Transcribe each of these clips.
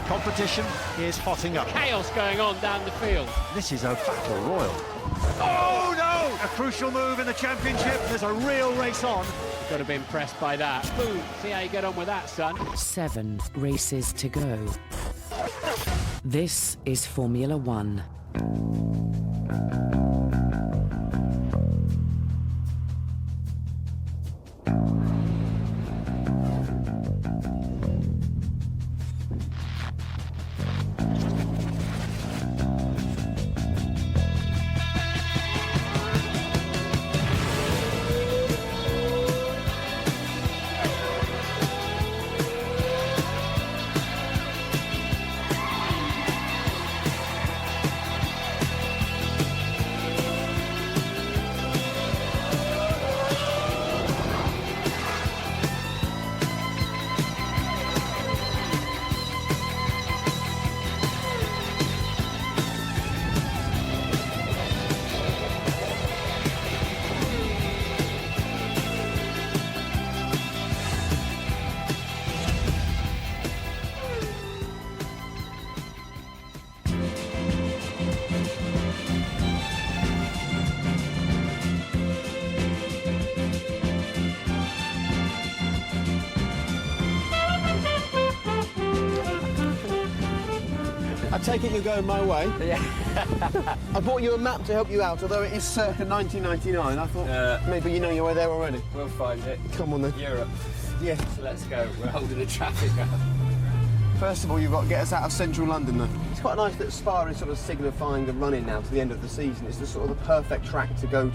Competition is hotting up. Chaos going on down the field. This is a battle royal. Oh no! A crucial move in the championship. There's a real race on. You've got to be impressed by that. Boom. See how you get on with that, son. 7 races to go. This is Formula One. I take it you're going my way. Yeah. I bought you a map to help you out, although it is circa 1999. I thought maybe you know your way there already. We'll find it. Come on then. Europe. Yeah. So let's go. We're holding the traffic up. First of all, you've got to get us out of central London, though. It's quite nice that Spa is sort of signifying the run-in now to the end of the season. It's the sort of the perfect track to go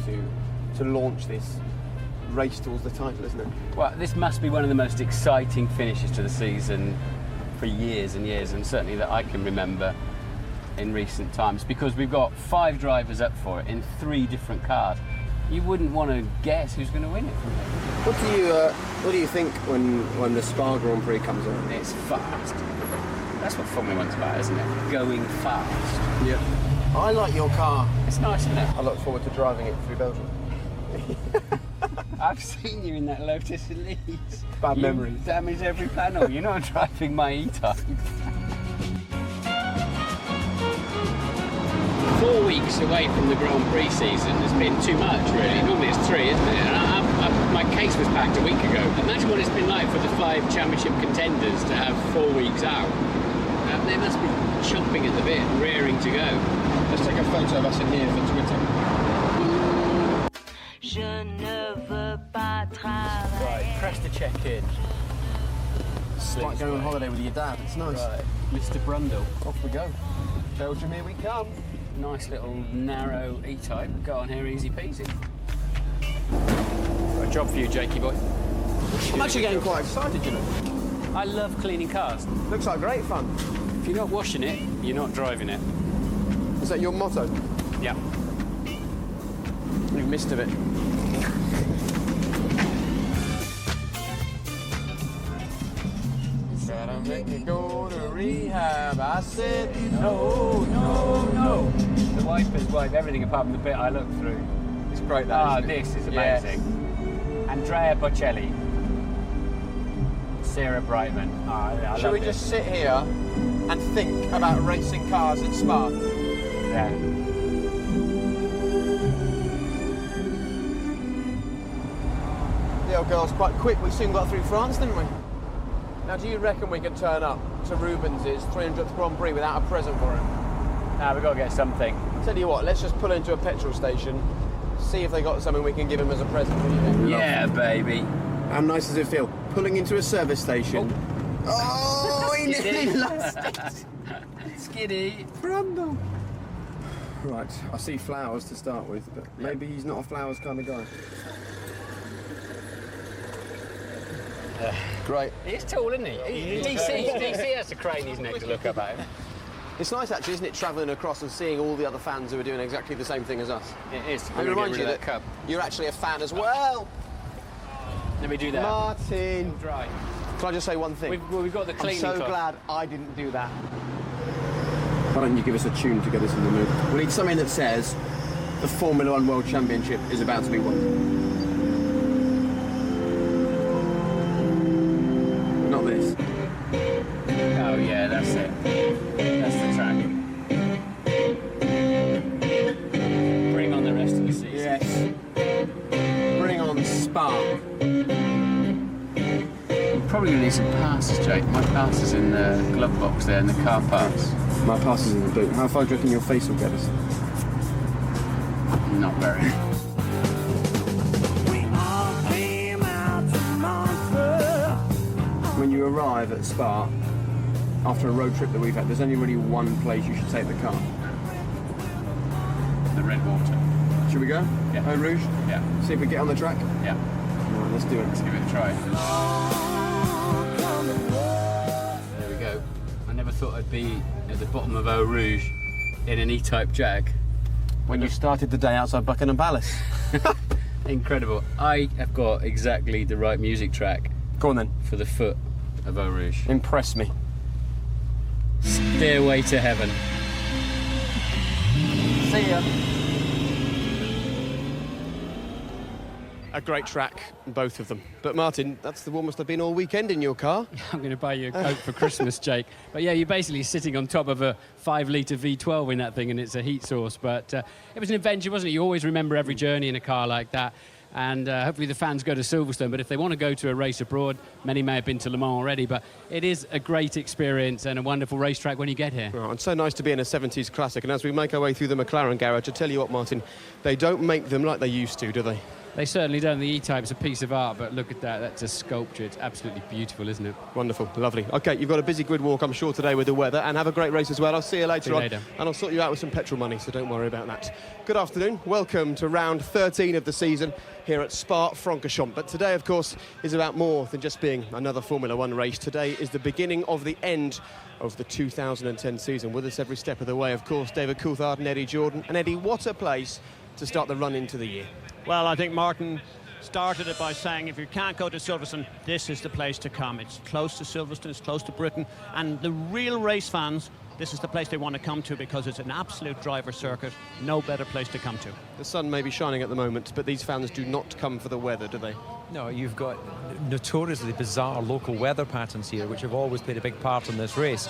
to launch this race towards the title, isn't it? Well, this must be one of the most exciting finishes to the season for years and years, and certainly that I can remember in recent times, because we've got 5 drivers up for it in 3 different cars. You wouldn't want to guess who's going to win it. What do you think when the Spa Grand Prix comes on? It's fast. That's what Formula One's about, isn't it? Going fast. Yeah. I like your car. It's nice, isn't it? I look forward to driving it through Belgium. I've seen you in that Lotus Elise. Bad You memories. Damaged every panel. You're not driving my E-Type. 4 weeks away from the Grand Prix season has been too much, really. Normally it's 3, isn't it? And my case was packed a week ago. Imagine what it's been like for the 5 championship contenders to have 4 weeks out. They must be chomping at the bit, rearing to go. Let's take a photo of us in here for Twitter. Right, press the check-in. It's like going on holiday with your dad. It's nice. Right, Mr. Brundle. Off we go. Belgium, here we come. Nice little narrow E-Type. Go on here, easy peasy. Got a job for you, Jakey boy. I'm actually getting quite excited, you know. I love cleaning cars. Looks like great fun. If you're not washing it, you're not driving it. Is that your motto? Yeah. You've missed a bit. Gotta make me go to rehab. I said No, no, no. The wipers wipe everything apart from the bit I look through. it's great that. Isn't it? This is Yes. amazing. Andrea Bocelli. Sarah Brightman. I Should love we this. just sit here and think about racing cars at Spa? Yeah. The old girl's quite quick. We soon got through France, didn't we? Now, do you reckon we can turn up to Rubens's 300th Grand Prix without a present for him? Now we've got to get something. Tell you what, let's just pull into a petrol station, see if they got something we can give him as a present. What do you think? Yeah, baby. How nice does it feel? Pulling into a service station. Oh, he nearly lost it. Skiddy. Brundle. Right, I see flowers to start with, but maybe he's not a flowers kind of guy. Great. He's tall, isn't he? DC has to crane his neck to look up at him. It's nice actually, isn't it, travelling across and seeing all the other fans who are doing exactly the same thing as us. It is. It I'm gonna reminds get you rid of that cup. you're actually a fan as well. Let me do that. Martin. Dry. Can I just say one thing? We've got the I'm cleaning so cloth. glad I didn't do that. Why don't you give us a tune to get us in the mood? We need something that says the Formula One World Championship is about to be won. Not this. Oh, yeah, that's it. That's the track. Bring on the rest of the season. Yes. Bring on Spa. I'm probably going to need some passes, Jake. My pass is in the glove box there, in the car pass. My pass is in the boot. How far do you reckon your face will get us? Not very. When you arrive at Spa, after a road trip that we've had, there's only really one place you should take the car. The red water. Should we go? Yeah. Eau Rouge? Yeah. See if we get on the track? Yeah. Right, let's do it. Let's give it a try. There we go. I never thought I'd be at the bottom of Eau Rouge in an E-Type Jag. When you started the day outside Buckingham Palace. Incredible. I have got exactly the right music track. Go on then. For the foot of Eau Rouge. Impress me. Stairway to Heaven. See ya. A great track, both of them. But Martin, that's the warmest I've been all weekend in your car. I'm going to buy you a Coke for Christmas, Jake. But yeah, you're basically sitting on top of a 5-litre V12 in that thing, and it's a heat source. But it was an adventure, wasn't it? You always remember every journey in a car like that. And hopefully the fans go to Silverstone. But if they want to go to a race abroad, many may have been to Le Mans already, but it is a great experience and a wonderful racetrack when you get here. Oh, and so nice to be in a 70s classic. And as we make our way through the McLaren garage, I tell you what, Martin, they don't make them like they used to, do they? They certainly don't. The E-Type's a piece of art, but look at that. That's a sculpture. It's absolutely beautiful, isn't it? Wonderful, lovely. OK, you've got a busy grid walk, I'm sure, today with the weather, and have a great race as well. I'll see you later on. And I'll sort you out with some petrol money, so don't worry about that. Good afternoon. Welcome to round 13 of the season here at Spa-Francorchamps. But today, of course, is about more than just being another Formula One race. Today is the beginning of the end of the 2010 season. With us every step of the way, of course, David Coulthard and Eddie Jordan. And Eddie, what a place to start the run into the year. Well, I think Martin started it by saying if you can't go to Silverstone, this is the place to come. It's close to Silverstone, it's close to Britain, and the real race fans, this is the place they want to come to because it's an absolute driver circuit. No better place to come to. The sun may be shining at the moment, but these fans do not come for the weather, do they? No, you've got notoriously bizarre local weather patterns here, which have always played a big part in this race.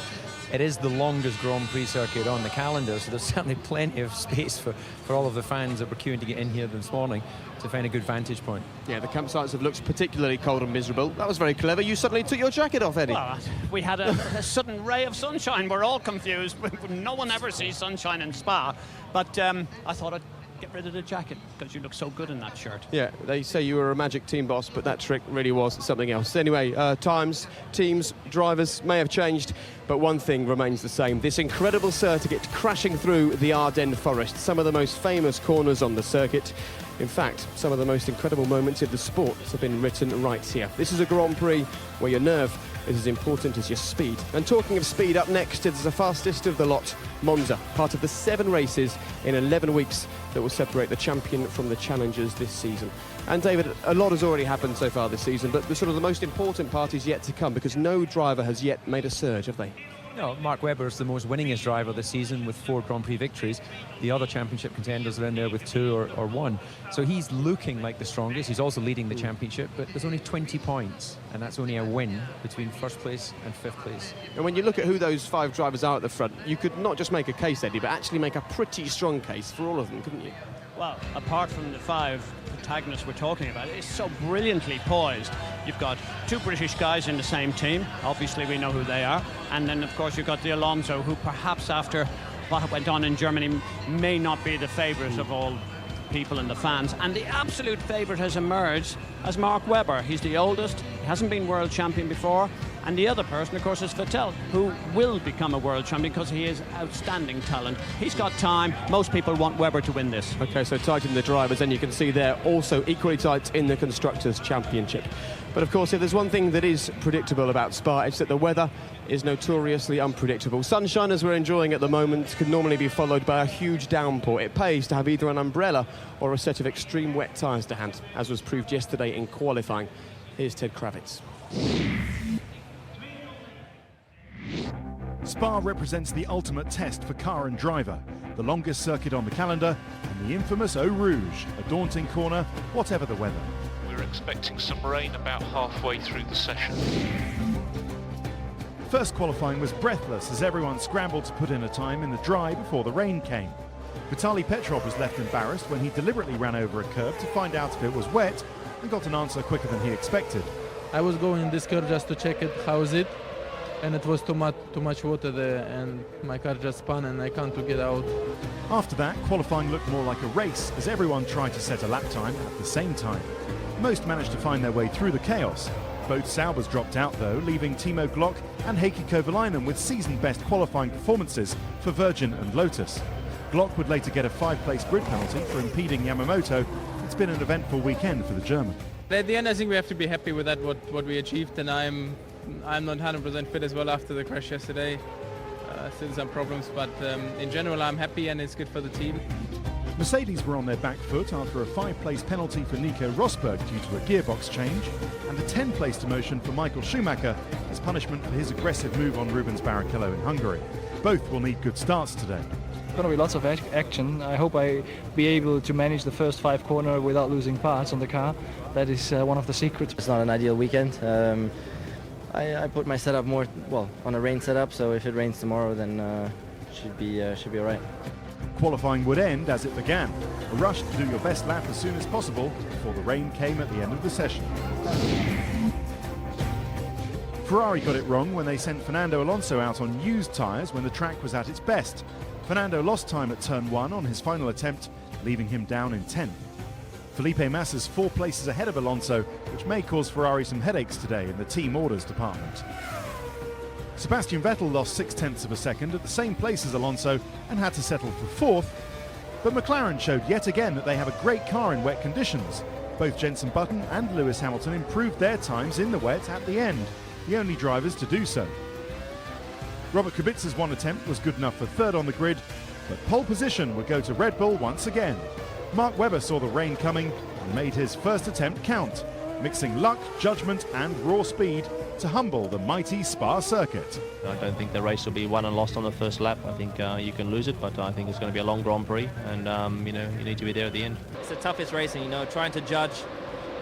It is the longest Grand Prix circuit on the calendar, so there's certainly plenty of space for all of the fans that were queuing to get in here this morning to find a good vantage point. Yeah, the campsites have looked particularly cold and miserable. That was very clever. You suddenly took your jacket off, Eddie. Well, we had a sudden ray of sunshine. We're all confused. No one ever sees sunshine in Spa. But I thought I'd get rid of the jacket because you look so good in that shirt. Yeah, they say you were a magic team boss, but that trick really was something else. Anyway, times, teams, drivers may have changed, but one thing remains the same. This incredible circuit crashing through the Ardennes forest, some of the most famous corners on the circuit. In fact, some of the most incredible moments in the sport have been written right here. This is a Grand Prix where your nerve is as important as your speed. And talking of speed, up next is the fastest of the lot, Monza, part of the 7 races in 11 weeks that will separate the champion from the challengers this season. And David, a lot has already happened so far this season, but the most important part is yet to come because no driver has yet made a surge, have they? No, Mark Webber is the most winningest driver this season with 4 Grand Prix victories. The other championship contenders are in there with 2 or 1. So he's looking like the strongest. He's also leading the championship, but there's only 20 points, and that's only a win between first place and 5th place. And when you look at who those 5 drivers are at the front, you could not just make a case, Eddie, but actually make a pretty strong case for all of them, couldn't you? Well, apart from the 5 protagonists we're talking about, it's so brilliantly poised. You've got 2 British guys in the same team. Obviously, we know who they are. And then, of course, you've got the Alonso, who perhaps after what went on in Germany may not be the favourite of all people and the fans. And the absolute favourite has emerged as Mark Webber. He's the oldest. He hasn't been world champion before. And the other person, of course, is Vettel, who will become a world champion because he is outstanding talent. He's got time. Most people want Webber to win this. OK, so tight in the drivers, and you can see they're also equally tight in the Constructors' Championship. But, of course, if there's one thing that is predictable about Spa, it's that the weather is notoriously unpredictable. Sunshine, as we're enjoying at the moment, could normally be followed by a huge downpour. It pays to have either an umbrella or a set of extreme wet tyres to hand, as was proved yesterday in qualifying. Here's Ted Kravitz. Spa represents the ultimate test for car and driver, the longest circuit on the calendar, and the infamous Eau Rouge, a daunting corner, whatever the weather. We're expecting some rain about halfway through the session. First qualifying was breathless as everyone scrambled to put in a time in the dry before the rain came. Vitaly Petrov was left embarrassed when he deliberately ran over a curb to find out if it was wet and got an answer quicker than he expected. I was going in this curve just to check it, how is it, and it was too much water there, and my car just spun and I can't get out. After that, qualifying looked more like a race as everyone tried to set a lap time at the same time. Most managed to find their way through the chaos. Both Saubers dropped out though, leaving Timo Glock and Heikki Kovalainen with season-best qualifying performances for Virgin and Lotus. Glock would later get a 5-place grid penalty for impeding Yamamoto. It's been an eventful weekend for the German. At the end, I think we have to be happy with that, what we achieved, and I'm not 100% fit as well after the crash yesterday. Still some problems, but in general I'm happy and it's good for the team. Mercedes were on their back foot after a 5-place penalty for Nico Rosberg due to a gearbox change and a 10-place demotion for Michael Schumacher as punishment for his aggressive move on Rubens Barrichello in Hungary. Both will need good starts today. Going to be lots of action. I hope I be able to manage the first 5 corners without losing parts on the car. That is one of the secrets. It's not an ideal weekend. I put my setup more on a rain setup, so if it rains tomorrow, then should be all right. Qualifying would end as it began. A rush to do your best lap as soon as possible before the rain came at the end of the session. Ferrari got it wrong when they sent Fernando Alonso out on used tyres when the track was at its best. Fernando lost time at turn 1 on his final attempt, leaving him down in 10th. Felipe Massa's 4 places ahead of Alonso, which may cause Ferrari some headaches today in the team orders department. Sebastian Vettel lost 0.6 of a second at the same place as Alonso and had to settle for 4th. But McLaren showed yet again that they have a great car in wet conditions. Both Jenson Button and Lewis Hamilton improved their times in the wet at the end, the only drivers to do so. Robert Kubica's 1 attempt was good enough for 3rd on the grid, but pole position would go to Red Bull once again. Mark Webber saw the rain coming and made his first attempt count, mixing luck, judgment and raw speed to humble the mighty Spa circuit. I don't think the race will be won and lost on the first lap. I think you can lose it, but I think it's going to be a long Grand Prix, and you need to be there at the end. It's the toughest racing, trying to judge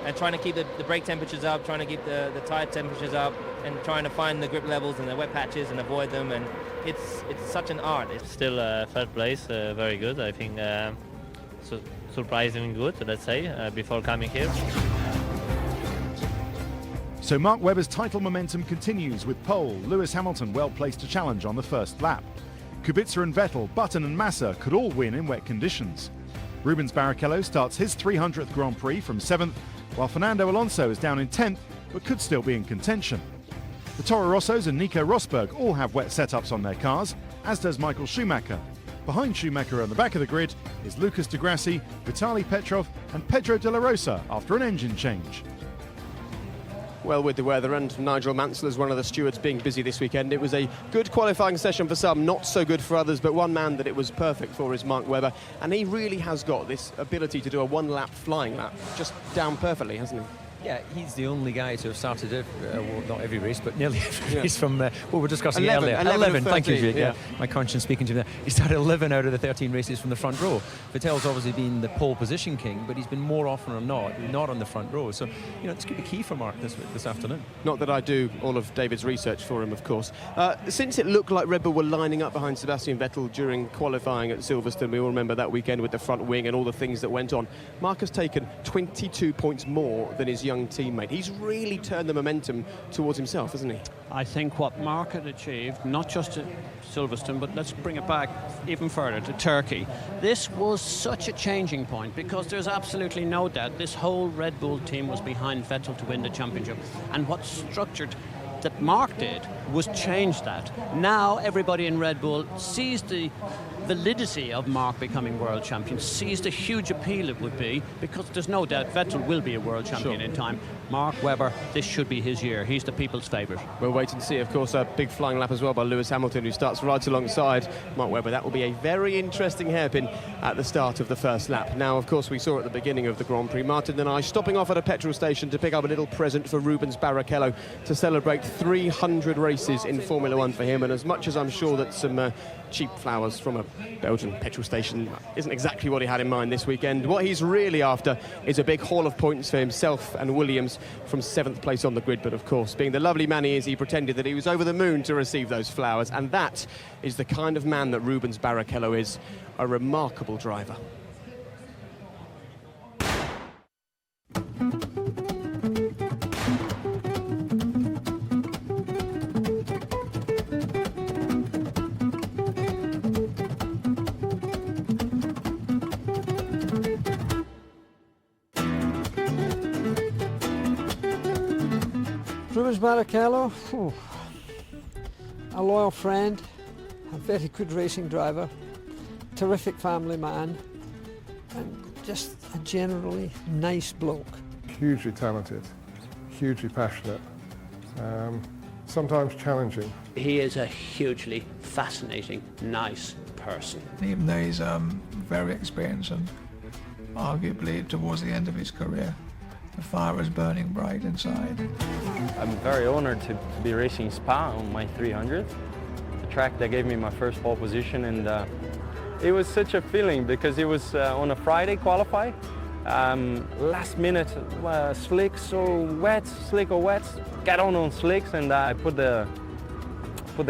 and trying to keep the brake temperatures up, trying to keep the tyre temperatures up, and trying to find the grip levels and the wet patches and avoid them, and it's such an art. It's still 3rd place, very good. I think surprisingly good, let's say, before coming here. So Mark Webber's title momentum continues with pole, Lewis Hamilton well placed to challenge on the first lap. Kubica and Vettel, Button and Massa could all win in wet conditions. Rubens Barrichello starts his 300th Grand Prix from 7th, while Fernando Alonso is down in 10th but could still be in contention. The Toro Rossos and Nico Rosberg all have wet setups on their cars, as does Michael Schumacher. Behind Schumacher on the back of the grid is Lucas de Grassi, Vitaly Petrov and Pedro de la Rosa after an engine change. Well, with the weather and Nigel Mansell as one of the stewards being busy this weekend, it was a good qualifying session for some, not so good for others, but one man that it was perfect for is Mark Webber, and he really has got this ability to do a 1-lap flying lap, just down perfectly, hasn't he? Yeah, he's the only guy to have started, not every race, but nearly every race from what we were discussing 11, earlier. 11 thank you, Jake. yeah. My conscience speaking to me there. He started 11 out of the 13 races from the front row. Vettel's obviously been the pole position king, but he's been more often or not on the front row. So, this could be key for Mark this afternoon. Not that I do all of David's research for him, of course. Since it looked like Red Bull were lining up behind Sebastian Vettel during qualifying at Silverstone, we all remember that weekend with the front wing and all the things that went on, Mark has taken 22 points more than his young teammate. He's really turned the momentum towards himself, hasn't he? I think what Mark had achieved, not just at Silverstone, but let's bring it back even further to Turkey. This was such a changing point because there's absolutely no doubt this whole Red Bull team was behind Vettel to win the championship. And what structured that Mark did was change that. Now everybody in Red Bull sees the validity of Mark becoming world champion, sees the huge appeal it would be, because there's no doubt Vettel will be a world champion in time. Mark Webber, this should be his year. He's the people's favourite. We'll wait and see. Of course, a big flying lap as well by Lewis Hamilton, who starts right alongside Mark Webber. That will be a very interesting hairpin at the start of the first lap. Now, of course, we saw at the beginning of the Grand Prix, Martin and I stopping off at a petrol station to pick up a little present for Rubens Barrichello to celebrate 300 races in Formula One for him. And as much as I'm sure that some cheap flowers from a Belgian petrol station isn't exactly what he had in mind this weekend, what he's really after is a big haul of points for himself and Williams points from 7th place on the grid, but of course, being the lovely man he is, he pretended that he was over the moon to receive those flowers, and that is the kind of man that Rubens Barrichello is, a remarkable driver. Rubens Barrichello, a loyal friend, a very good racing driver, terrific family man, and just a generally nice bloke. Hugely talented, hugely passionate, sometimes challenging. He is a hugely fascinating, nice person. Even though he's very experienced and arguably towards the end of his career, the fire is burning bright inside. I'm very honored to be racing Spa on my 300th, the track that gave me my first pole position, and it was such a feeling because it was on a Friday qualify, last minute slick, so wet, slick or wet, get on slicks, and I put the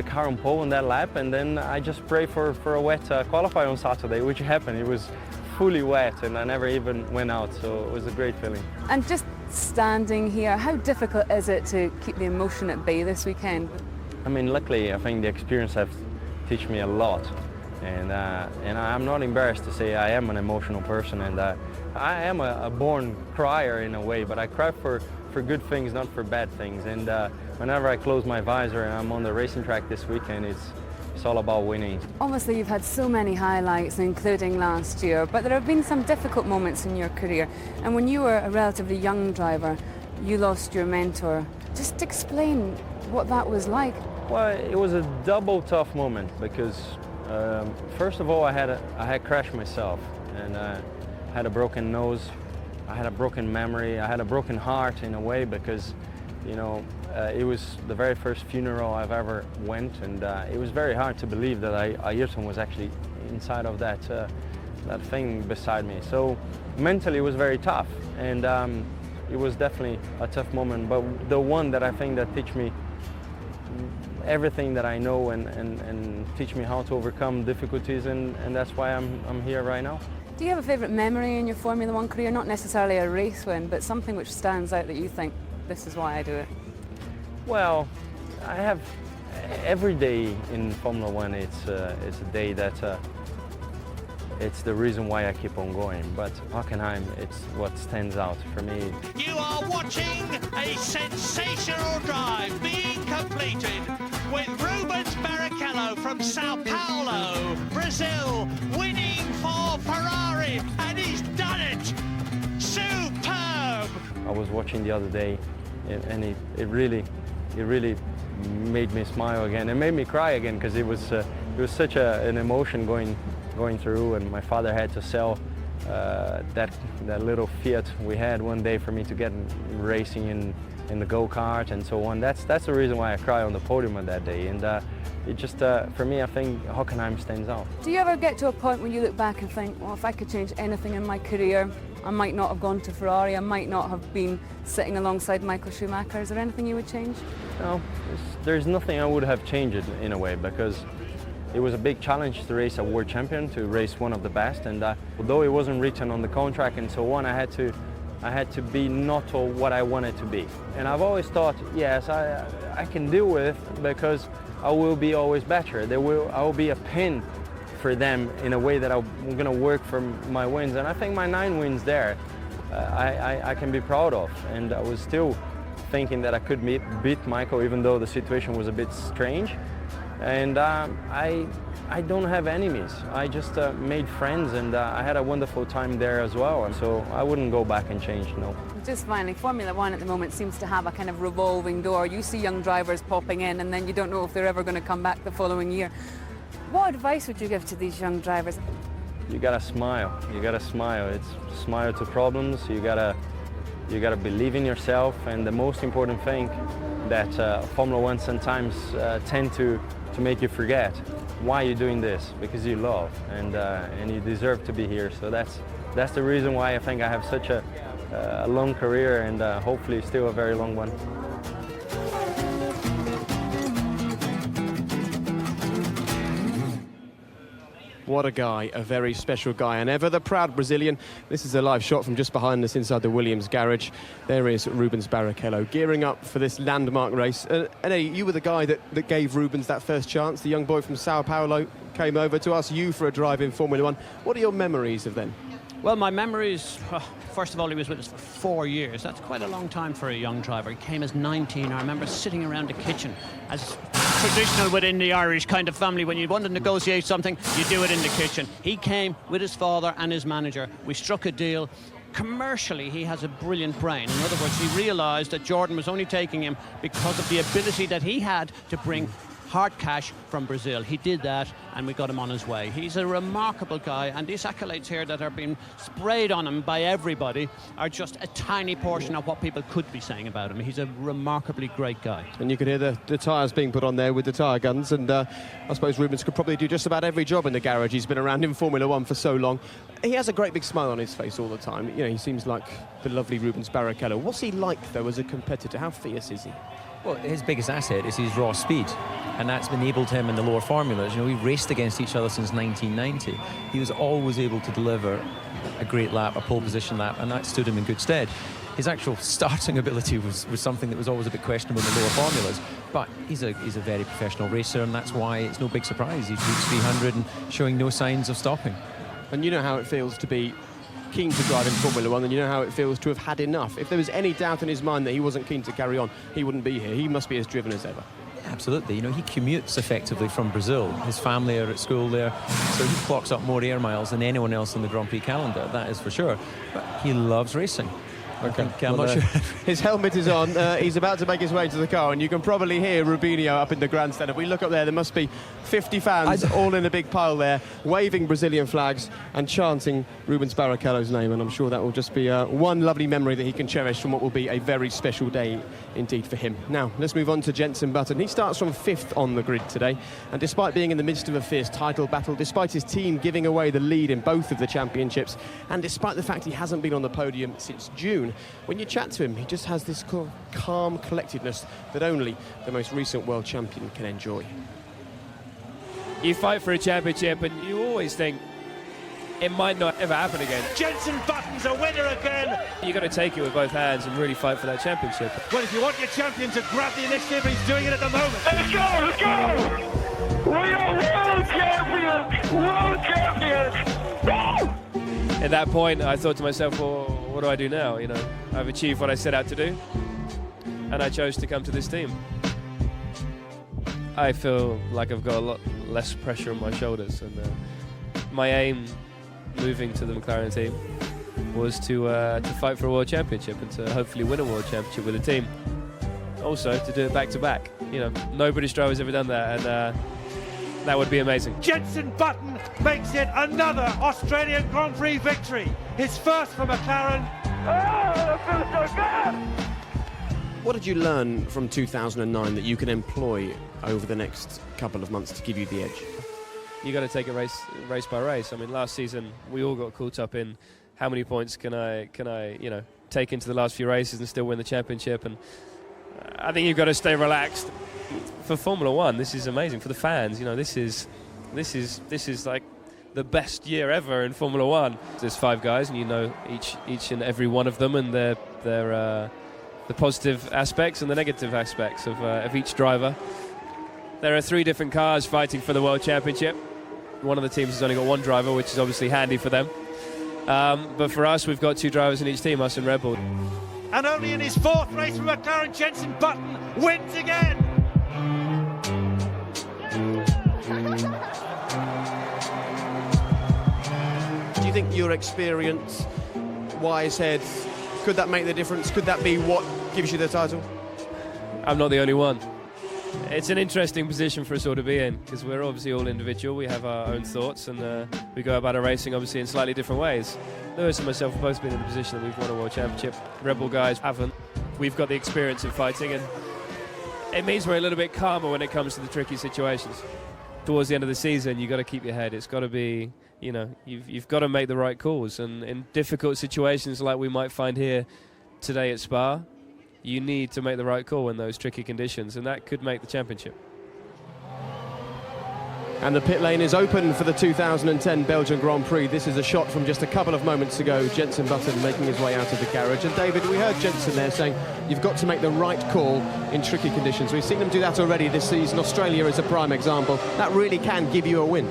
car on pole on that lap, and then I just prayed for a wet qualify on Saturday, which happened. It was fully wet and I never even went out, so it was a great feeling. And just standing here, how difficult is it to keep the emotion at bay this weekend? I mean, luckily I think the experience has taught me a lot, and I'm not embarrassed to say I am an emotional person, and I am a born crier in a way, but I cry for good things, not for bad things, and whenever I close my visor and I'm on the racing track this weekend, it's all about winning. Obviously you've had so many highlights, including last year, but there have been some difficult moments in your career, and when you were a relatively young driver, you lost your mentor. Just explain what that was like. Well, it was a double tough moment because first of all I had crashed myself, and I had a broken nose, I had a broken memory, I had a broken heart in a way, because you know, it was the very first funeral I've ever went, and it was very hard to believe that Ayrton was actually inside of that thing beside me. So mentally it was very tough, and it was definitely a tough moment, but the one that I think that teach me everything that I know and teach me how to overcome difficulties, and that's why I'm here right now. Do you have a favourite memory in your Formula One career? Not necessarily a race win, but something which stands out that you think, this is why I do it? Well, I have every day in Formula One. It's a day that it's the reason why I keep on going. But Hockenheim, it's what stands out for me. You are watching a sensational drive being completed with Rubens Barrichello from Sao Paulo, Brazil, winning for Ferrari, and he's done it. Superb! I was watching the other day, and it really made me smile again. It made me cry again, because it was such an emotion going through, and my father had to sell that little Fiat we had one day for me to get racing in the go-kart and so on. That's the reason why I cried on the podium on that day, and it just for me, I think Hockenheim stands out. Do you ever get to a point when you look back and think, well, if I could change anything in my career, I might not have gone to Ferrari, I might not have been sitting alongside Michael Schumacher? Is there anything you would change? No, there's nothing I would have changed in a way, because it was a big challenge to race a world champion, to race one of the best, and although it wasn't written on the contract and so on, I had to be not what I wanted to be. And I've always thought, yes, I can deal with it, because I will be always better. I will be a pin for them in a way that I'm going to work for my wins, and I think my 9 wins there I can be proud of, and I was still thinking that I could beat Michael, even though the situation was a bit strange. And I don't have enemies. I just made friends, and I had a wonderful time there as well, and so I wouldn't go back and change, no. Just finally, Formula One at the moment seems to have a kind of revolving door. You see young drivers popping in, and then you don't know if they're ever going to come back the following year. What advice would you give to these young drivers? You gotta smile. You gotta smile. It's smile to problems. You gotta believe in yourself, and the most important thing that Formula One sometimes tend to make you forget why you're doing this, because you love, and you deserve to be here. So that's the reason why I think I have such a a long career and hopefully still a very long one. What a guy, a very special guy, and ever the proud Brazilian. This is a live shot from just behind us inside the Williams garage. There is Rubens Barrichello gearing up for this landmark race. And you were the guy that gave Rubens that first chance. The young boy from Sao Paulo came over to ask you for a drive in Formula One. What are your memories of then? Well, my memories, first of all, he was with us for 4 years. That's quite a long time for a young driver. He came as 19. I remember sitting around the kitchen, as traditional within the Irish kind of family. When you want to negotiate something, you do it in the kitchen. He came with his father and his manager. We struck a deal. Commercially, he has a brilliant brain. In other words, he realised that Jordan was only taking him because of the ability that he had to bring hard cash from Brazil. He did that, and we got him on his way. He's a remarkable guy, and these accolades here that are being sprayed on him by everybody are just a tiny portion of what people could be saying about him. He's a remarkably great guy. And you can hear the tyres being put on there with the tyre guns, and I suppose Rubens could probably do just about every job in the garage. He's been around in Formula One for so long. He has a great big smile on his face all the time. You know, he seems like the lovely Rubens Barrichello. What's he like, though, as a competitor? How fierce is he? Well, his biggest asset is his raw speed, and that's enabled him in the lower formulas. You know, we've raced against each other since 1990. He was always able to deliver a great lap, a pole position lap, and that stood him in good stead. His actual starting ability was something that was always a bit questionable in the lower formulas, but he's a very professional racer, and that's why it's no big surprise he's reached 300 and showing no signs of stopping. And you know how it feels to be keen to drive in Formula One, and you know how it feels to have had enough. If there was any doubt in his mind that he wasn't keen to carry on, he wouldn't be here. He must be as driven as ever. Absolutely. You know, he commutes effectively from Brazil. His family are at school there, so he clocks up more air miles than anyone else on the Grand Prix calendar, that is for sure. But he loves racing. Okay. I'm not sure. His helmet is on. He's about to make his way to the car, and you can probably hear Rubinho up in the grandstand. If we look up there must be 50 fans all in a big pile there, waving Brazilian flags and chanting Rubens Barrichello's name. And I'm sure that will just be one lovely memory that he can cherish from what will be a very special day indeed for him. Now, let's move on to Jenson Button. He starts from 5th on the grid today, and despite being in the midst of a fierce title battle, despite his team giving away the lead in both of the championships, and despite the fact he hasn't been on the podium since June, when you chat to him, he just has this calm collectedness that only the most recent world champion can enjoy. You fight for a championship and you always think it might not ever happen again. Jenson Button's a winner again. You've got to take it with both hands and really fight for that championship. Well, if you want your champion to grab the initiative, he's doing it at the moment. Let's go, let's go! We are world champions! World champions! Woo! At that point, I thought to myself, well, what do I do now? You know, I've achieved what I set out to do, and I chose to come to this team. I feel like I've got a lot less pressure on my shoulders, and my aim moving to the McLaren team was to fight for a world championship and to hopefully win a world championship with a team. Also, to do it back to back. You know, no British driver's ever done that, and that would be amazing. Jenson Button makes it another Australian Grand Prix victory. His first for McLaren. Oh, that feels so bad! What did you learn from 2009 that you can employ over the next couple of months to give you the edge? You got to take it race by race. I mean, last season we all got caught up in how many points can I you know, take into the last few races and still win the championship, and I think you've got to stay relaxed. For Formula One, this is amazing. For the fans, you know, this is like the best year ever in Formula One. There's 5 guys, and you know each and every one of them, and their the positive aspects and the negative aspects of each driver. There are 3 different cars fighting for the World Championship. One of the teams has only got 1 driver, which is obviously handy for them. But for us, we've got 2 drivers in each team, us and Red Bull. And only in his 4th race for McLaren, Jenson Button wins again. Do you think your experience, wise head, could that make the difference? Could that be what gives you the title? I'm not the only one. It's an interesting position for us all to be in, because we're obviously all individual. We have our own thoughts, and we go about our racing obviously in slightly different ways. Lewis and myself have both been in the position that we've won a world championship. Red Bull guys haven't. We've got the experience in fighting, and it means we're a little bit calmer when it comes to the tricky situations. towards the end of the season, you've got to keep your head. It's got to be, you know, you've got to make the right calls. And in difficult situations like we might find here today at Spa, you need to make the right call in those tricky conditions, and that could make the championship. And the pit lane is open for the 2010 Belgian Grand Prix. This is a shot from just a couple of moments ago. Jenson Button making his way out of the garage. And David, we heard Jenson there saying you've got to make the right call in tricky conditions. We've seen them do that already this season. Australia is a prime example. That really can give you a win.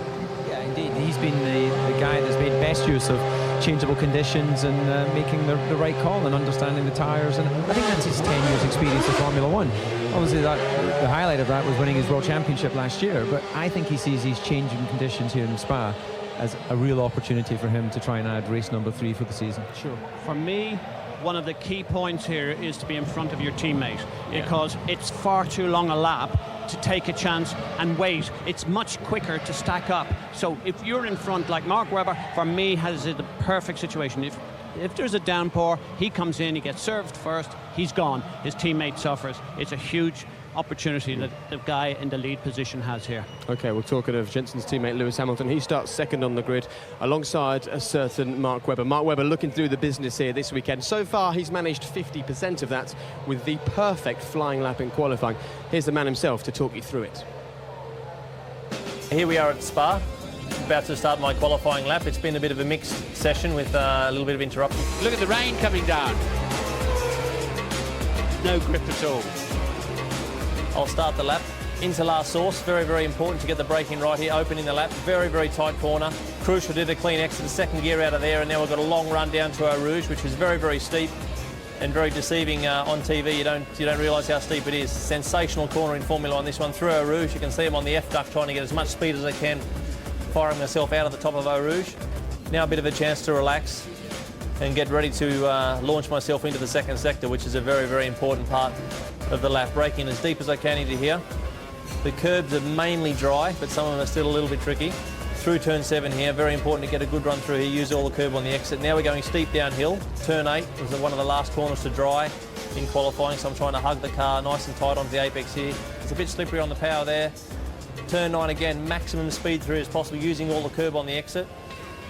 Yeah, indeed. He's been the guy that's made best use of changeable conditions and making the right call and understanding the tyres. And I think that's his 10 years experience of Formula One. Obviously, the highlight of that was winning his World Championship last year, but I think he sees these changing conditions here in Spa as a real opportunity for him to try and add race number 3 for the season. Sure. For me, one of the key points here is to be in front of your teammate, because it's far too long a lap to take a chance and wait. It's much quicker to stack up. So if you're in front, like Mark Webber, for me, has the perfect situation. If there's a downpour, he comes in, he gets served first, he's gone. His teammate suffers. It's a huge opportunity that the guy in the lead position has here. OK, we're talking of Jenson's teammate Lewis Hamilton. He starts second on the grid alongside a certain Mark Webber. Mark Webber looking through the business here this weekend. So far, he's managed 50% of that with the perfect flying lap in qualifying. Here's the man himself to talk you through it. Here we are at Spa, about to start my qualifying lap. It's been a bit of a mixed session with a little bit of interruption. Look at the rain coming down. No grip at all. I'll start the lap into La Source. Very, very important to get the braking right here, opening the lap. Very, very tight corner. Crucial to do the clean exit, the second gear out of there, and now we've got a long run down to Eau Rouge, which is very, very steep and very deceiving on TV. You don't realise how steep it is. Sensational corner in Formula One. This one through Eau Rouge. You can see I'm on the F duct trying to get as much speed as I can, firing myself out of the top of Eau Rouge. Now a bit of a chance to relax and get ready to launch myself into the second sector, which is a very, very important part of the lap. Braking as deep as I can into here. The curbs are mainly dry, but some of them are still a little bit tricky. Through turn 7 here, very important to get a good run through here, use all the curb on the exit. Now we're going steep downhill. Turn 8 was one of the last corners to dry in qualifying, so I'm trying to hug the car nice and tight onto the apex here. It's a bit slippery on the power there. Turn 9 again, maximum speed through as possible, using all the curb on the exit.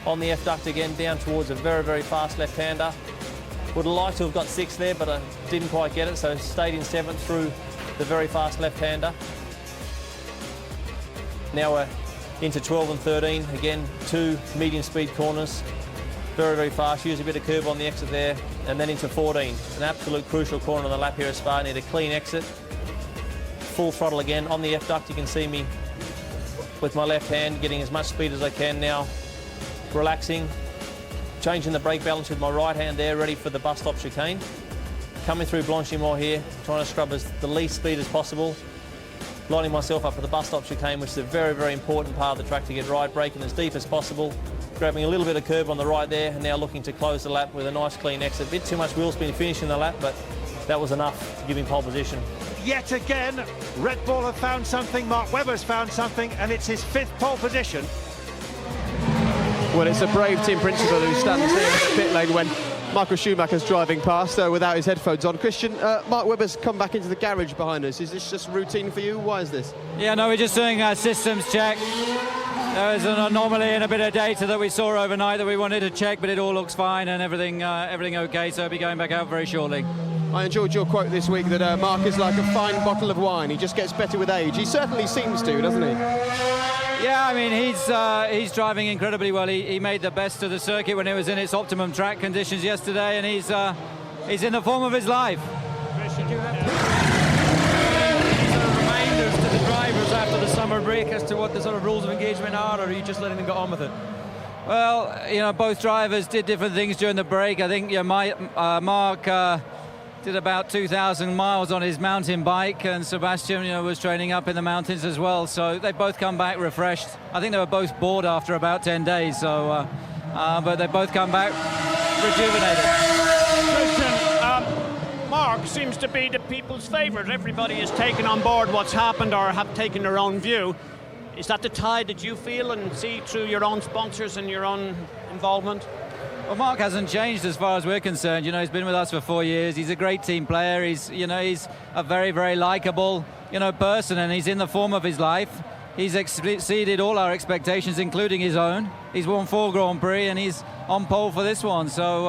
On the F duct again, down towards a very, very fast left-hander. Would have liked to have got 6th there, but I didn't quite get it, so stayed in 7th through the very fast left-hander. Now we're into 12 and 13. Again, 2 medium-speed corners. Very, very fast. Use a bit of curb on the exit there, and then into 14. An absolute crucial corner on the lap here at Spa. Need a clean exit. Full throttle again. On the F duct, you can see me with my left hand, getting as much speed as I can now. Relaxing. Changing the brake balance with my right hand there, ready for the bus stop chicane. Coming through Blanchimont here, trying to scrub the least speed as possible. Lining myself up for the bus stop chicane, which is a very, very important part of the track to get right. Braking as deep as possible. Grabbing a little bit of curb on the right there, and now looking to close the lap with a nice clean exit. A bit too much wheel spin finishing the lap, but that was enough to give him pole position. Yet again, Red Bull have found something, Mark Webber's found something, and it's his 5th pole position. Well, it's a brave team principal who stands here in the pit lane when Michael Schumacher's driving past without his headphones on. Christian, Mark Webber's come back into the garage behind us. Is this just routine for you? Why is this? Yeah, no, we're just doing a systems check. There was an anomaly and a bit of data that we saw overnight that we wanted to check, but it all looks fine and everything okay, so I'll be going back out very shortly. I enjoyed your quote this week that Mark is like a fine bottle of wine. He just gets better with age. He certainly seems to, doesn't he? Yeah, I mean, he's driving incredibly well. He made the best of the circuit when it was in its optimum track conditions yesterday, and he's in the form of his life. Christian, do you have reminders to the drivers after the summer break as to what the sort of rules of engagement are, or are you just letting them get on with it? Well, you know, both drivers did different things during the break. I think Mark did about 2,000 miles on his mountain bike, and Sebastian, was training up in the mountains as well. So they both come back refreshed. I think they were both bored after about 10 days. So, but they both come back rejuvenated. Christian, Mark seems to be the people's favourite. Everybody has taken on board what's happened or have taken their own view. Is that the tide that you feel and see through your own sponsors and your own involvement? Well, Mark hasn't changed as far as we're concerned. He's been with us for 4 years. He's a great team player. He's a very, very likeable, person, and he's in the form of his life. He's exceeded all our expectations, including his own. He's won 4 Grand Prix and he's on pole for this one. So,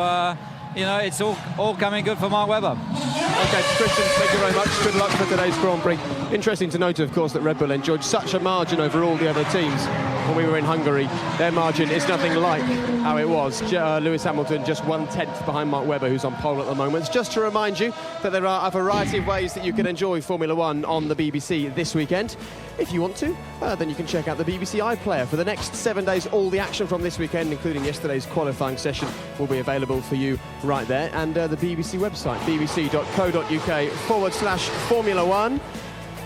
you know, it's all coming good for Mark Webber. OK, Christian, thank you very much. Good luck for today's Grand Prix. Interesting to note, of course, that Red Bull enjoyed such a margin over all the other teams when we were in Hungary. Their margin is nothing like how it was. Lewis Hamilton just 1/10 behind Mark Webber, who's on pole at the moment. It's just to remind you that there are a variety of ways that you can enjoy Formula One on the BBC this weekend. If you want to, then you can check out the BBC iPlayer. For the next 7 days, all the action from this weekend, including yesterday's qualifying session, will be available for you right there. And the BBC website, bbc.co.uk/Formula One.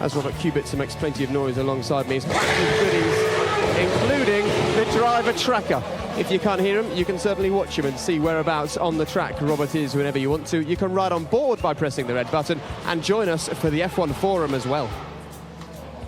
As Robert Kubica makes plenty of noise alongside me, including the driver tracker. If you can't hear him, you can certainly watch him and see whereabouts on the track Robert is whenever you want to. You can ride on board by pressing the red button and join us for the F1 Forum as well.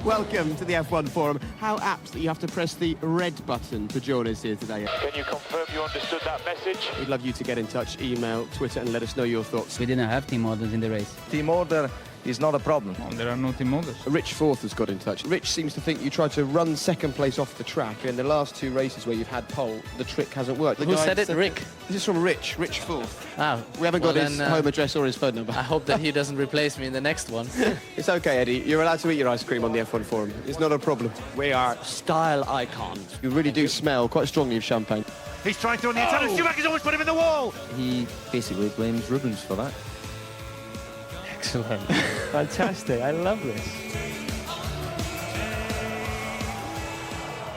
Welcome to the F1 Forum. How apt that you have to press the red button to join us here today. Can you confirm you understood that message? We'd love you to get in touch, email, Twitter, and let us know your thoughts. We didn't have team orders in the race. Team order is not a problem. There are no team orders. Rich Forth has got in touch. Rich seems to think you tried to run second place off the track, and in the last 2 races where you've had pole, the trick hasn't worked. Who said it? Rick? This is from Rich Forth. Ah, we haven't got his home address or his phone number. I hope that he doesn't replace me in the next one. It's okay, Eddie. You're allowed to eat your ice cream on the F1 Forum. It's not a problem. We are style icons. You really do smell quite strongly of champagne. He's trying to on the Italian. Schumacher's almost put him in the wall. He basically blames Rubens for that. Excellent. Fantastic. I love this.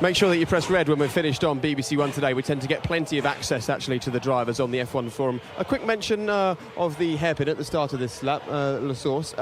Make sure that you press red when we're finished on BBC One today. We tend to get plenty of access, actually, to the drivers on the F1 Forum. A quick mention of the hairpin at the start of this lap, La Source.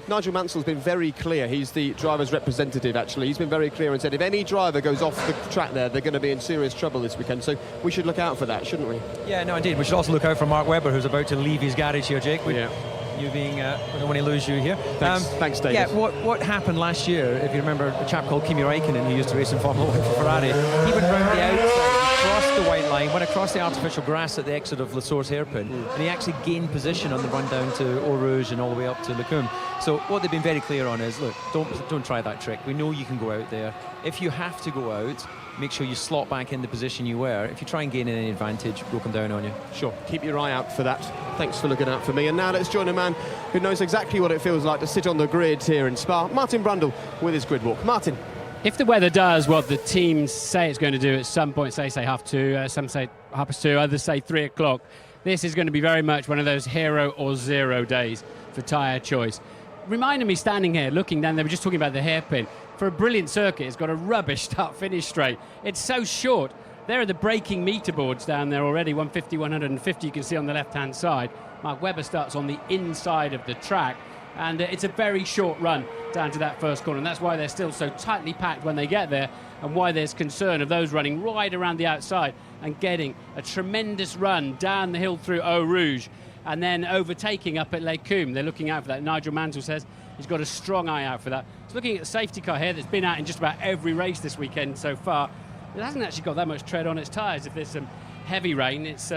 Nigel Mansell's been very clear. He's the driver's representative, actually. He's been very clear and said if any driver goes off the track there, they're going to be in serious trouble this weekend. So we should look out for that, shouldn't we? Yeah, no, indeed. We should also look out for Mark Webber, who's about to leave his garage here, Jake. Yeah. You being, I don't want to lose you here. Thanks, David. Yeah, what happened last year, if you remember a chap called Kimi Räikkönen who used to race in Formula 1 for Ferrari, he went round the outside, crossed the white line, went across the artificial grass at the exit of La Source hairpin, and he actually gained position on the run down to Eau Rouge and all the way up to Lecombe. So what they've been very clear on is, look, don't try that trick. We know you can go out there. If you have to go out, make sure you slot back in the position you were. If you try and gain any advantage, we'll come down on you. Sure, keep your eye out for that. Thanks for looking out for me. And now let's join a man who knows exactly what it feels like to sit on the grid here in Spa, Martin Brundle, with his grid walk. Martin. If the weather does what the teams say it's going to do at some point, say 2:30, some say 2:30, others say 3 o'clock, this is going to be very much one of those hero or zero days for tyre choice. Reminded me standing here looking down, they were just talking about the hairpin. For a brilliant circuit, it's got a rubbish start-finish straight. It's so short. There are the braking meter boards down there already, 150, 150, you can see on the left-hand side. Mark Webber starts on the inside of the track, and it's a very short run down to that first corner, and that's why they're still so tightly packed when they get there, and why there's concern of those running right around the outside and getting a tremendous run down the hill through Eau Rouge, and then overtaking up at Lecombe. They're looking out for that. Nigel Mansell says he's got a strong eye out for that. So looking at the safety car here that's been out in just about every race this weekend so far, it hasn't actually got that much tread on its tyres. If there's some heavy rain, it's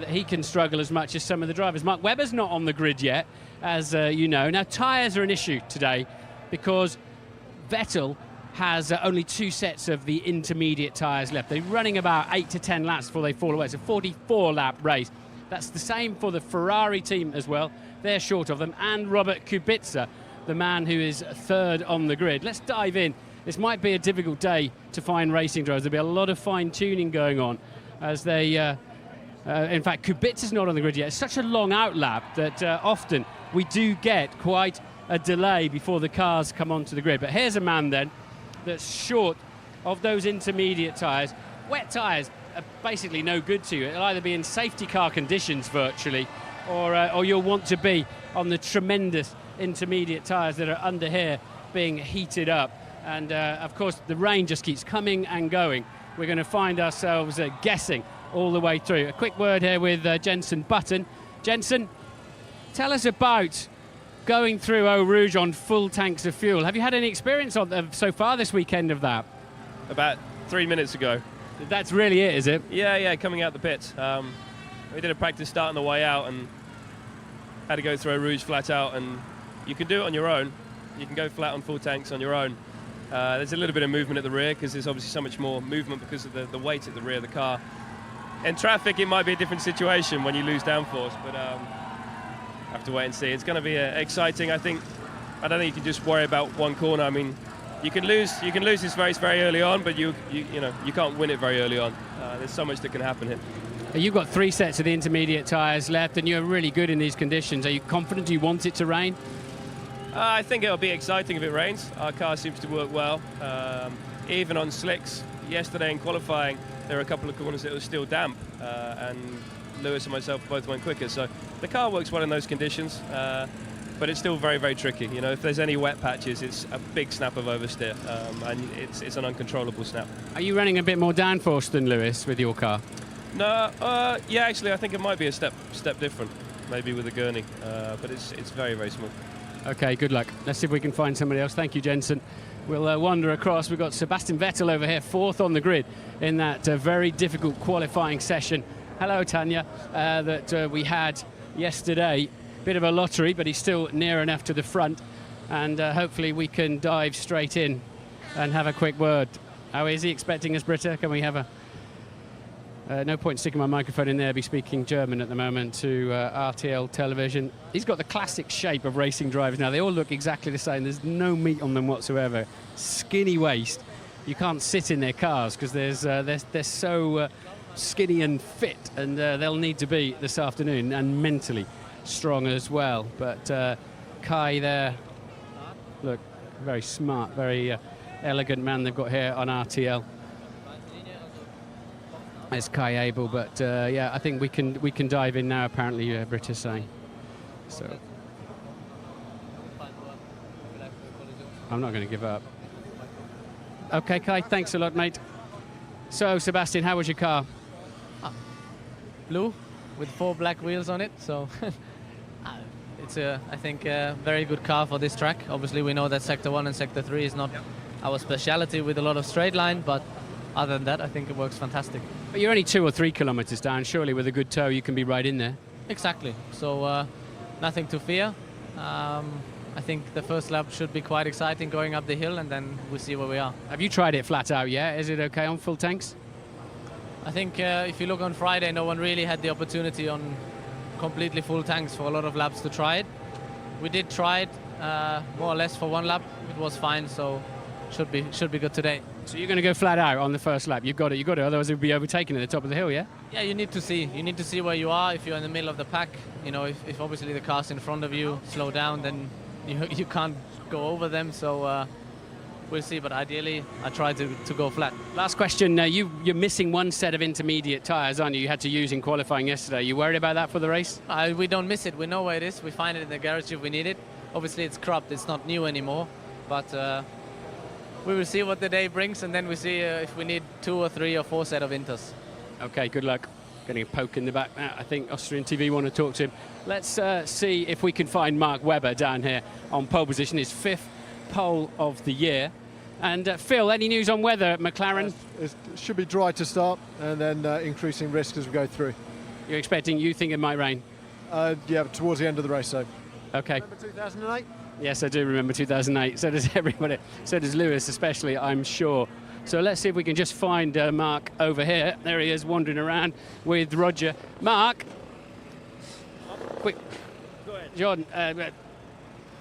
he can struggle as much as some of the drivers. Mark Webber's not on the grid yet, as you know. Now, tyres are an issue today because Vettel has only 2 sets of the intermediate tyres left. They're running about 8 to 10 laps before they fall away. It's a 44-lap race. That's the same for the Ferrari team as well. They're short of them. And Robert Kubica, the man who is third on the grid. Let's dive in. This might be a difficult day to find racing drivers. There'll be a lot of fine-tuning going on as they... in fact, Kubica's not on the grid yet. It's such a long outlap that often we do get quite a delay before the cars come onto the grid. But here's a man then that's short of those intermediate tyres. Wet tyres are basically no good to you. It'll either be in safety car conditions virtually, or you'll want to be on the tremendous intermediate tyres that are under here being heated up. And of course, the rain just keeps coming and going. We're going to find ourselves guessing all the way through. A quick word here with Jenson Button. Jenson, tell us about going through Eau Rouge on full tanks of fuel. Have you had any experience so far this weekend of that? About 3 minutes ago. That's really it, is it? Yeah, coming out the pits. We did a practice start on the way out and had to go through Eau Rouge flat out, and you can do it on your own. You can go flat on full tanks on your own. There's a little bit of movement at the rear because there's obviously so much more movement because of the weight at the rear of the car. In traffic, it might be a different situation when you lose downforce, but have to wait and see. It's going to be exciting. I don't think you can just worry about one corner. I mean, you can lose this race very early on, but you can't win it very early on. There's so much that can happen here. You've got 3 sets of the intermediate tyres left, and you're really good in these conditions. Are you confident? Do you want it to rain? I think it'll be exciting if it rains. Our car seems to work well, even on slicks. Yesterday in qualifying, there were a couple of corners that were still damp, and Lewis and myself both went quicker. So the car works well in those conditions, but it's still very, very tricky. You know, if there's any wet patches, it's a big snap of oversteer, and it's an uncontrollable snap. Are you running a bit more downforce than Lewis with your car? No, yeah, actually, I think it might be a step different, maybe with the gurney, but it's very, very small. Okay, good luck. Let's see if we can find somebody else. Thank you, Jenson. We'll wander across. We've got Sebastian Vettel over here, 4th on the grid in that very difficult qualifying session. Hello, Tanya, that we had yesterday. Bit of a lottery, but he's still near enough to the front, and hopefully we can dive straight in and have a quick word. Oh, is he expecting us, Britta? Can we have a... no point sticking my microphone in there, be speaking German at the moment to RTL television. He's got the classic shape of racing drivers now. They all look exactly the same. There's no meat on them whatsoever. Skinny waist. You can't sit in their cars because they're so skinny and fit, and they'll need to be this afternoon, and mentally strong as well. But Kai there, look, very smart, very elegant man they've got here on RTL. It's Kai Abel, but yeah, I think we can dive in now. Apparently, Britt is saying. So I'm not going to give up. Okay, Kai, thanks a lot, mate. So, Sebastian, how was your car? Blue, with 4 black wheels on it. So it's I think a very good car for this track. Obviously, we know that Sector 1 and Sector 3 is not our speciality with a lot of straight line, but other than that, I think it works fantastic. But you're only 2 or 3 kilometers down. Surely with a good tow, you can be right in there. Exactly. So nothing to fear. I think the first lap should be quite exciting going up the hill, and then we'll see where we are. Have you tried it flat out yet? Is it okay on full tanks? I think if you look on Friday, no one really had the opportunity on completely full tanks for a lot of laps to try it. We did try it more or less for 1 lap. It was fine, so should be good today. So you're going to go flat out on the first lap. You've got it. Otherwise, you'll be overtaken at the top of the hill, yeah? Yeah, you need to see. You need to see where you are. If you're in the middle of the pack, you know, if obviously the cars in front of you slow down, then you can't go over them. So we'll see. But ideally, I try to go flat. Last question. You're missing 1 set of intermediate tyres, aren't you? You had to use in qualifying yesterday. You worried about that for the race? We don't miss it. We know where it is. We find it in the garage if we need it. Obviously, it's cropped. It's not new anymore. But we will see what the day brings, and then we see if we need 2 or 3 or 4 set of inters. Okay, good luck. Getting a poke in the back now. I think Austrian TV want to talk to him. Let's see if we can find Mark Webber down here on pole position, his 5th pole of the year. And Phil, any news on weather at McLaren? It should be dry to start, and then increasing risk as we go through. You think it might rain? Yeah, towards the end of the race, so. Okay. Remember 2008? Yes, I do remember 2008. So does everybody. So does Lewis, especially, I'm sure. So let's see if we can just find Mark over here. There he is, wandering around with Roger. Mark. Quick. Go ahead. John.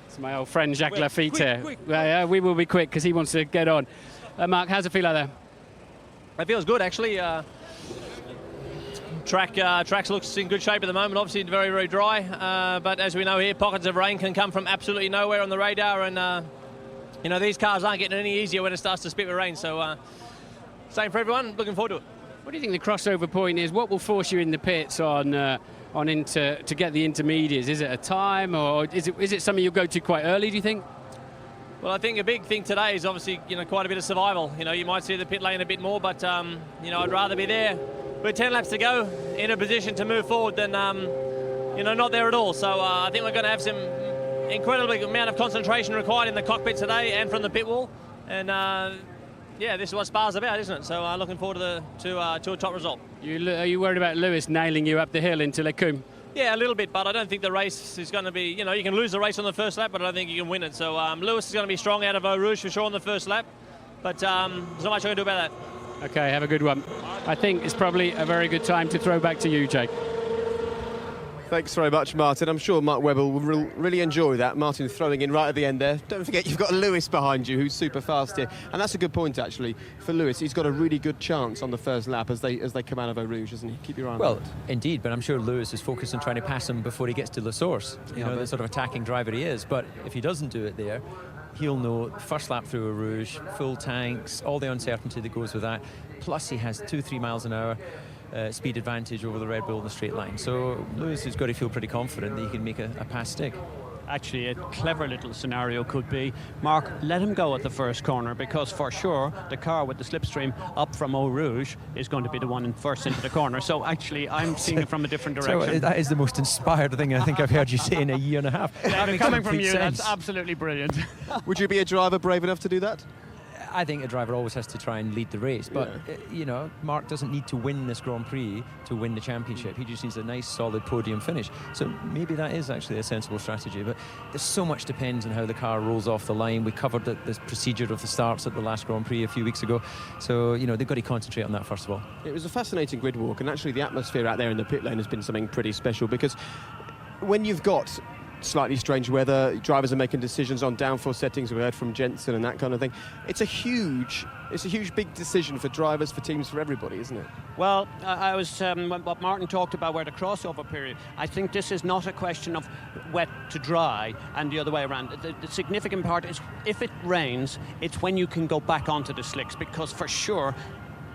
It's my old friend Jacques Lafitte here. Quick. We will be quick because he wants to get on. Mark, how's it feel out there? It feels good, actually. Tracks looks in good shape at the moment. Obviously very, very dry, but as we know here, pockets of rain can come from absolutely nowhere on the radar, and you know, these cars aren't getting any easier when it starts to spit with rain. So same for everyone. Looking forward to it. What do you think the crossover point is? What will force you in the pits to get the intermediates? Is it a time, or is it something you'll go to quite early, do you think? Well, I think a big thing today is obviously, you know, quite a bit of survival. You know, you might see the pit lane a bit more, but you know, I'd rather be there with 10 laps to go in a position to move forward than you know, not there at all. So I think we're going to have some incredibly amount of concentration required in the cockpit today and from the pit wall. And yeah, this is what Spa's about, isn't it? So looking forward to a top result. Are you worried about Lewis nailing you up the hill into Lecumbe? Yeah, a little bit, but I don't think the race is going to be, you know, you can lose the race on the first lap, but I don't think you can win it. So Lewis is going to be strong out of Eau Rouge for sure on the first lap. but there's not much I can do about that. Okay, have a good one. I think it's probably a very good time to throw back to you, Jake. Thanks very much, Martin. I'm sure Mark Webber will really enjoy that. Martin throwing in right at the end there. Don't forget, you've got Lewis behind you, who's super fast here. And that's a good point, actually, for Lewis. He's got a really good chance on the first lap as they come out of Eau Rouge, doesn't he? Keep your eye on that. Well, indeed, but I'm sure Lewis is focused on trying to pass him before he gets to La Source. You know, the sort of attacking driver he is. But if he doesn't do it there, he'll know first lap through Eau Rouge, full tanks, all the uncertainty that goes with that. Plus, he has 2-3 miles an hour. Speed advantage over the Red Bull in the straight line. So Lewis has got to feel pretty confident that he can make a pass stick. Actually, a clever little scenario could be, Mark, let him go at the first corner, because for sure the car with the slipstream up from Eau Rouge is going to be the one first into the corner. So actually, I'm seeing it from a different direction. So that is the most inspired thing I think I've heard you say in a year and a half. Coming from you, that's absolutely brilliant. Would you be a driver brave enough to do that? I think a driver always has to try and lead the race, but you know, Mark doesn't need to win this Grand Prix to win the championship. He just needs a nice solid podium finish. So maybe that is actually a sensible strategy, but there's so much depends on how the car rolls off the line. We covered the procedure of the starts at the last Grand Prix a few weeks ago, so you know, they've got to concentrate on that first of all. It was a fascinating grid walk, and actually the atmosphere out there in the pit lane has been something pretty special, because when you've got slightly strange weather, drivers are making decisions on downforce settings, we heard from Jenson and that kind of thing. It's a huge big decision for drivers, for teams, for everybody, isn't it? Well, I was what Martin talked about, where the crossover period, I think this is not a question of wet to dry and the other way around. The significant part is, if it rains, it's when you can go back onto the slicks, because for sure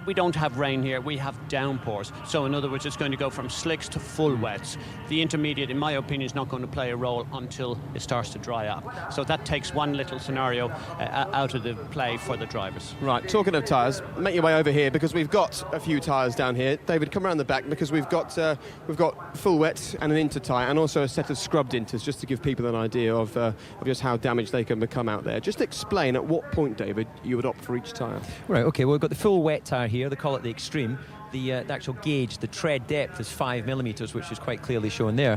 we don't have rain here, we have downpours. So in other words, it's going to go from slicks to full wets. The intermediate, in my opinion, is not going to play a role until it starts to dry up. So that takes one little scenario out of the play for the drivers. Right, talking of tyres, make your way over here, because we've got a few tyres down here. David, come around the back, because we've got full wet and an inter tyre, and also a set of scrubbed inters, just to give people an idea of just how damaged they can become out there. Just explain at what point, David, you would opt for each tyre. Right, okay, well, we've got the full wet tyre here, they call it the Extreme. The actual gauge, the tread depth is 5 millimetres, which is quite clearly shown there.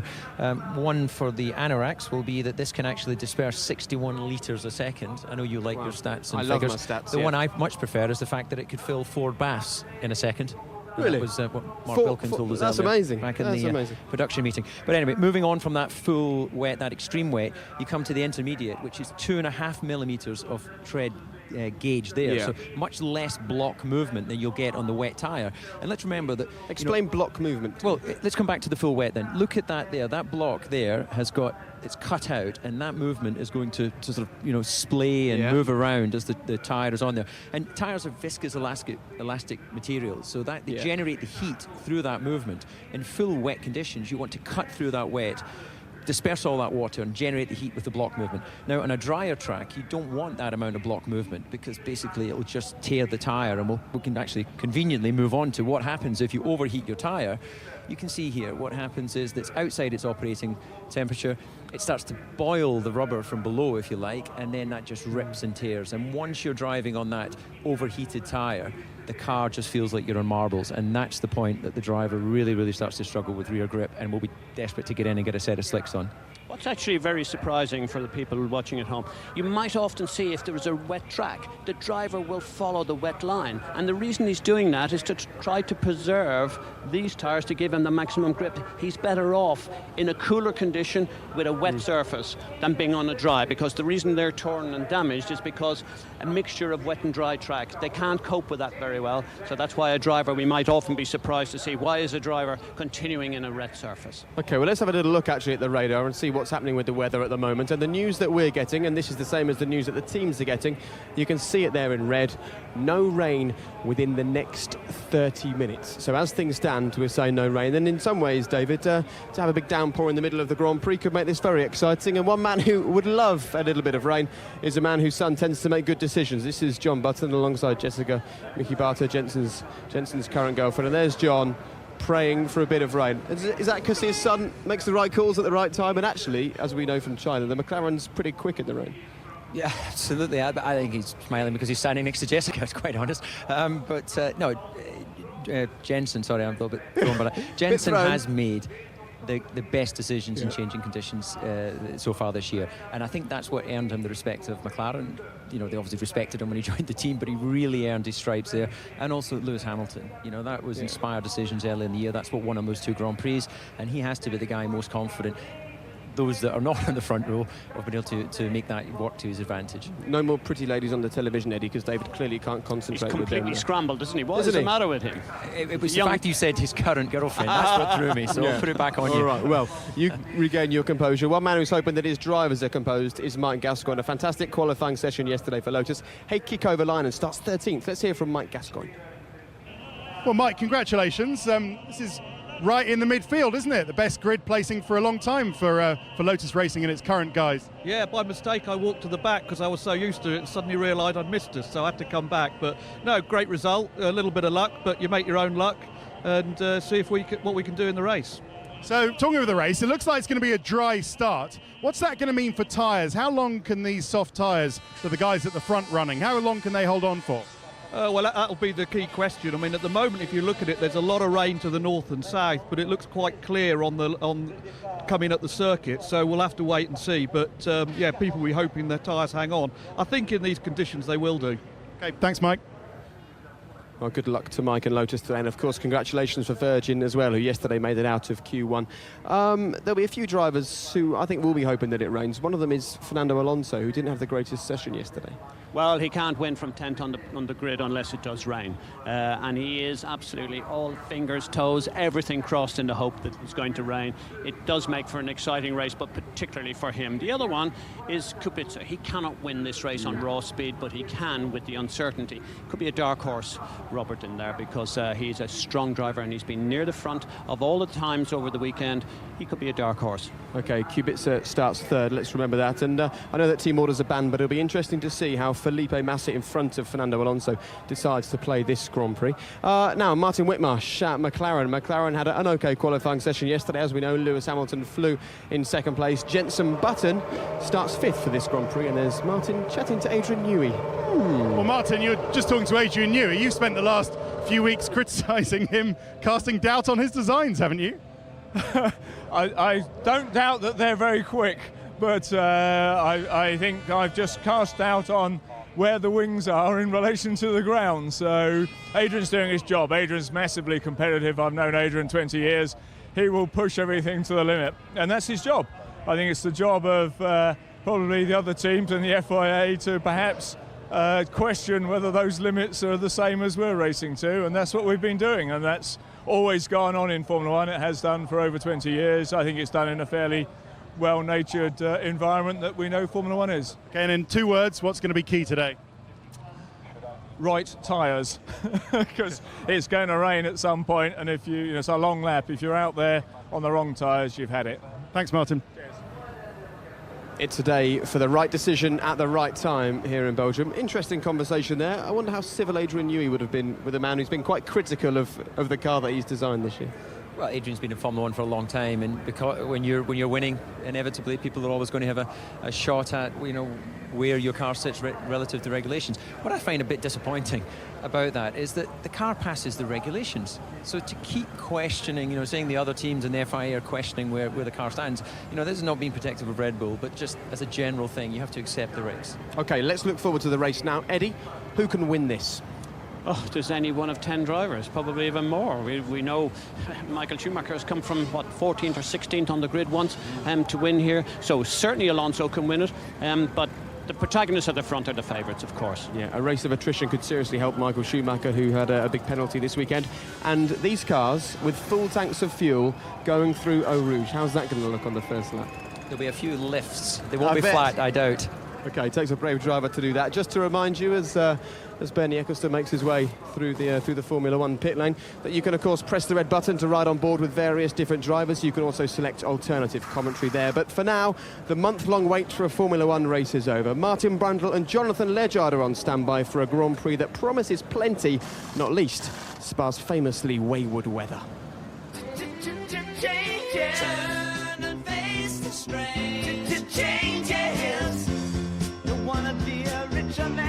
One for the anoraks will be that this can actually disperse 61 litres a second. I know you like your stats and I figures. love my stats. The one I much prefer is the fact that it could fill 4 baths in a second. Really? That was what Mark Wilkins told us that's earlier, amazing. back in That's the amazing. Production meeting. But anyway, moving on from that full wet, that extreme wet, you come to the intermediate, which is 2.5 millimetres of tread gauge there, so much less block movement than you'll get on the wet tyre. And let's remember that... Explain block movement. Well, let's come back to the full wet then. Look at that there. That block there has got... It's cut out, and that movement is going to sort of, you know, splay and move around as the tyre is on there. And tyres are viscous elastic materials, so that they generate the heat through that movement. In full wet conditions, you want to cut through that wet, disperse all that water and generate the heat with the block movement. Now, on a drier track, you don't want that amount of block movement, because basically it'll just tear the tyre, and we can actually conveniently move on to what happens if you overheat your tyre. You can see here what happens is that outside its operating temperature, it starts to boil the rubber from below, if you like, and then that just rips and tears. And once you're driving on that overheated tyre, the car just feels like you're on marbles, and that's the point that the driver really starts to struggle with rear grip and will be desperate to get in and get a set of slicks on. What's actually very surprising for the people watching at home, you might often see if there is a wet track, the driver will follow the wet line. And the reason he's doing that is to try to preserve these tyres to give him the maximum grip. He's better off in a cooler condition with a wet surface than being on a dry, because the reason they're torn and damaged is because a mixture of wet and dry track, they can't cope with that very well. So that's why a driver, we might often be surprised to see, why is a driver continuing in a wet surface? Okay, well, let's have a little look actually at the radar and see what's happening with the weather at the moment. And the news that we're getting, and this is the same as the news that the teams are getting, you can see it there in red: no rain within the next 30 minutes. So as things stand, we're saying no rain. And in some ways, David, to have a big downpour in the middle of the Grand Prix could make this very exciting. And one man who would love a little bit of rain is a man whose son tends to make good decisions. This is John Button alongside Jessica Mikibata, Jenson's current girlfriend. And there's John praying for a bit of rain. Is that because his son makes the right calls at the right time? And actually, as we know from China, the McLaren's pretty quick in the rain. Yeah, absolutely. I think he's smiling because he's standing next to Jessica, to be quite honest. No, Jenson, sorry, I'm a little bit thrown by that. Jenson has made the best decisions in changing conditions so far this year. And I think that's what earned him the respect of McLaren. You know, they obviously respected him when he joined the team, but he really earned his stripes there. And also Lewis Hamilton. You know, that was inspired decisions early in the year. That's what won him those 2 Grand Prix. And he has to be the guy most confident. Those that are not in the front row have been able to make that work to his advantage. No more pretty ladies on the television, Eddie, because David clearly can't concentrate. He's completely scrambled, isn't he? What is the matter with him? It was the fact you said his current girlfriend. That's what threw me, so I'll put it back on you. All right, well, you regain your composure. One man who's hoping that his drivers are composed is Mike Gascoigne. A fantastic qualifying session yesterday for Lotus. Hey, kick over line and starts 13th. Let's hear from Mike Gascoigne. Well, Mike, congratulations. This is right in the midfield, isn't it? The best grid placing for a long time for Lotus Racing and its current guys. Yeah, by mistake I walked to the back because I was so used to it and suddenly realised I'd missed us, so I had to come back. But no, great result, a little bit of luck, but you make your own luck and see if what we can do in the race. So, talking of the race, it looks like it's going to be a dry start. What's that going to mean for tyres? How long can these soft tyres for the guys at the front running, how long can they hold on for? Well, that'll be the key question. I mean, at the moment, if you look at it, there's a lot of rain to the north and south, but it looks quite clear on coming at the circuit, so we'll have to wait and see. But, yeah, people will be hoping their tyres hang on. I think in these conditions they will do. OK, thanks, Mike. Well, good luck to Mike and Lotus today, and of course congratulations for Virgin as well, who yesterday made it out of Q1. There'll be a few drivers who I think will be hoping that it rains. One of them is Fernando Alonso, who didn't have the greatest session yesterday. Well, he can't win from 10th on the grid unless it does rain. And he is absolutely all fingers, toes, everything crossed in the hope that it's going to rain. It does make for an exciting race, but particularly for him. The other one is Kubica. He cannot win this race on raw speed, but he can with the uncertainty. Could be a dark horse, Robert, in there, because he's a strong driver and he's been near the front of all the times over the weekend. He could be a dark horse. OK, Kubica starts 3rd, let's remember that. And I know that team orders are banned, but it'll be interesting to see how Felipe Massa in front of Fernando Alonso decides to play this Grand Prix. Now, Martin Whitmarsh at McLaren. McLaren had an OK qualifying session yesterday. As we know, Lewis Hamilton flew in 2nd place. Jenson Button starts 5th for this Grand Prix. And there's Martin chatting to Adrian Newey. Well, Martin, you're just talking to Adrian Newey. You've spent the last few weeks criticising him, casting doubt on his designs, haven't you? I don't doubt that they're very quick, but I think I've just cast doubt on where the wings are in relation to the ground. So Adrian's doing his job. Adrian's massively competitive. I've known Adrian 20 years. He will push everything to the limit, and that's his job. I think it's the job of probably the other teams and the FIA to perhaps question whether those limits are the same as we're racing to, and that's what we've been doing, and that's always gone on in Formula One. It has done for over 20 years. I think it's done in a fairly well-natured environment that we know Formula One is. Okay, and in 2 words, what's going to be key today? Right tyres, because it's going to rain at some point, and if it's a long lap. If you're out there on the wrong tyres, you've had it. Thanks, Martin. It's a day for the right decision at the right time here in Belgium. Interesting conversation there. I wonder how civil Adrian Newey would have been with a man who's been quite critical of the car that he's designed this year. Well, Adrian's been in Formula One for a long time, and because when you're winning, inevitably people are always going to have a shot at where your car sits relative to regulations. What I find a bit disappointing about that is that the car passes the regulations. So to keep questioning, saying the other teams and the FIA are questioning where the car stands, this is not being protective of Red Bull, but just as a general thing, you have to accept the race. OK, let's look forward to the race now. Eddie, who can win this? Oh, there's any one of 10 drivers, probably even more. We know Michael Schumacher has come from, 14th or 16th on the grid once to win here. So certainly Alonso can win it, but the protagonists at the front are the favourites, of course. Yeah, a race of attrition could seriously help Michael Schumacher, who had a big penalty this weekend. And these cars, with full tanks of fuel, going through Eau Rouge, how's that going to look on the first lap? There'll be a few lifts. They won't be flat, I doubt. OK, it takes a brave driver to do that. Just to remind you, as Bernie Eccleston makes his way through the Formula One pit lane, that you can, of course, press the red button to ride on board with various different drivers. You can also select alternative commentary there. But for now, the month-long wait for a Formula One race is over. Martin Brundle and Jonathan Ledgard are on standby for a Grand Prix that promises plenty, not least Spa's famously wayward weather. Turn and face the strain. Changes. Don't wanna be a richer man.